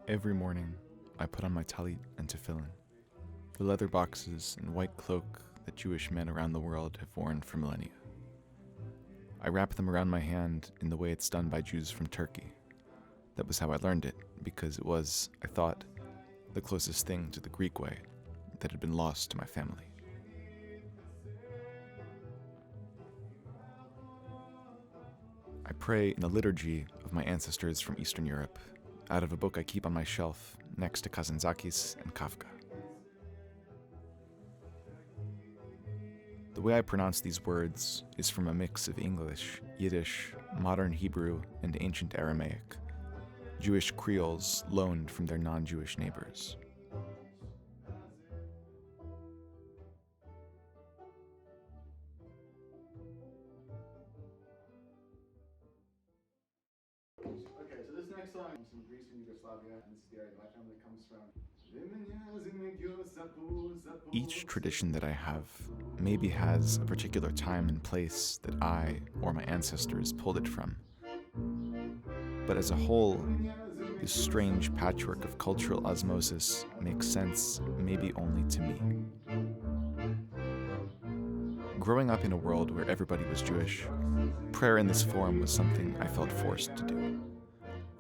Every morning, I put on my talit and tefillin, the leather boxes and white cloak that Jewish men around the world have worn for millennia. I wrap them around my hand in the way it's done by Jews from Turkey. That was how I learned it, because it was, I thought, the closest thing to the Greek way that had been lost to my family. I pray in the liturgy of my ancestors from Eastern Europe, out of a book I keep on my shelf next to Kazantzakis and Kafka. The way I pronounce these words is from a mix of English, Yiddish, modern Hebrew, and ancient Aramaic, Jewish creoles loaned from their non-Jewish neighbors. Okay, so this next song is from Greece and Yugoslavia, and this is the area my family comes from. Each tradition that I have maybe has a particular time and place that I or my ancestors pulled it from. But as a whole, this strange patchwork of cultural osmosis makes sense maybe only to me. Growing up in a world where everybody was Jewish, prayer in this form was something I felt forced to do.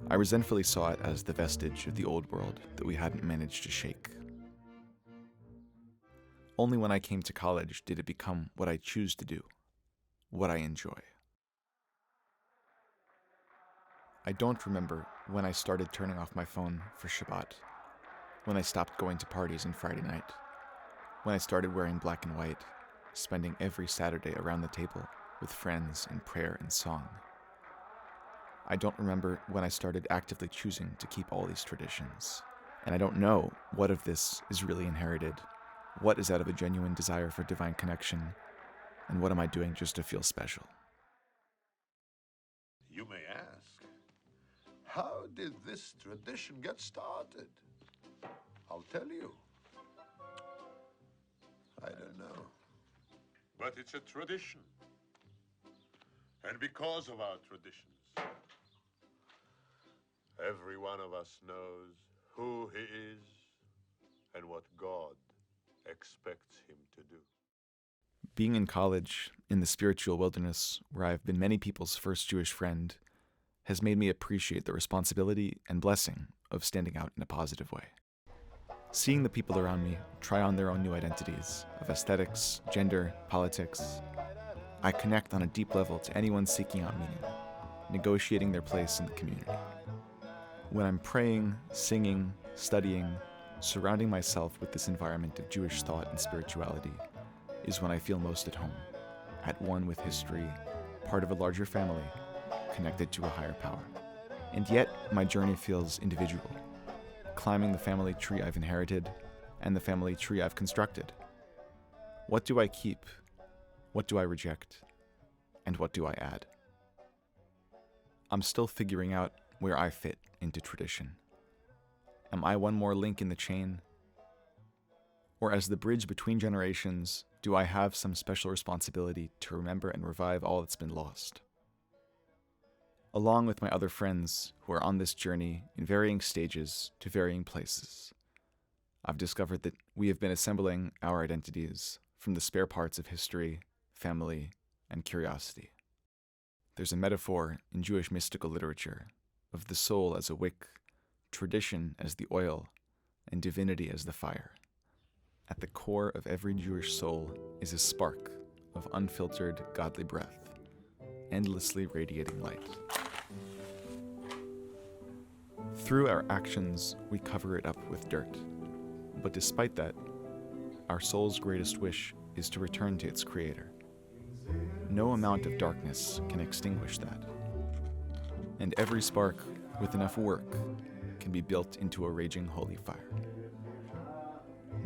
I resentfully saw it as the vestige of the old world that we hadn't managed to shake. Only when I came to college did it become what I choose to do, what I enjoy. I don't remember when I started turning off my phone for Shabbat, when I stopped going to parties on Friday night, when I started wearing black and white, spending every Saturday around the table with friends in prayer and song. I don't remember when I started actively choosing to keep all these traditions, and I don't know what of this is really inherited, what is out of a genuine desire for divine connection, and what am I doing just to feel special? You may ask, how did this tradition get started? I'll tell you. I don't know. But it's a tradition. And because of our traditions, every one of us knows who he is and what God expects him to do. Being in college, in the spiritual wilderness, where I've been many people's first Jewish friend, has made me appreciate the responsibility and blessing of standing out in a positive way. Seeing the people around me try on their own new identities of aesthetics, gender, politics, I connect on a deep level to anyone seeking out meaning, negotiating their place in the community. When I'm praying, singing, studying, surrounding myself with this environment of Jewish thought and spirituality is when I feel most at home, at one with history, part of a larger family, connected to a higher power. And yet, my journey feels individual, climbing the family tree I've inherited and the family tree I've constructed. What do I keep? What do I reject? And what do I add? I'm still figuring out where I fit into tradition. Am I one more link in the chain? Or as the bridge between generations, do I have some special responsibility to remember and revive all that's been lost? Along with my other friends who are on this journey in varying stages to varying places, I've discovered that we have been assembling our identities from the spare parts of history, family, and curiosity. There's a metaphor in Jewish mystical literature of the soul as a wick, tradition as the oil, and divinity as the fire. At the core of every Jewish soul is a spark of unfiltered godly breath, endlessly radiating light. Through our actions, we cover it up with dirt. But despite that, our soul's greatest wish is to return to its creator. No amount of darkness can extinguish that. And every spark, with enough work, can be built into a raging holy fire.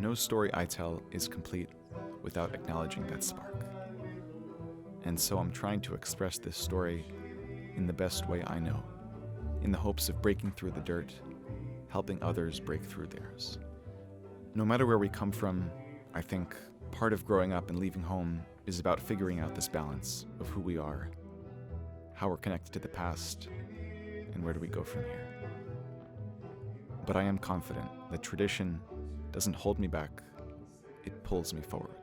No story I tell is complete without acknowledging that spark. And so I'm trying to express this story in the best way I know, in the hopes of breaking through the dirt, helping others break through theirs. No matter where we come from, I think part of growing up and leaving home is about figuring out this balance of who we are, how we're connected to the past, and where do we go from here. but I am confident that tradition doesn't hold me back, it pulls me forward.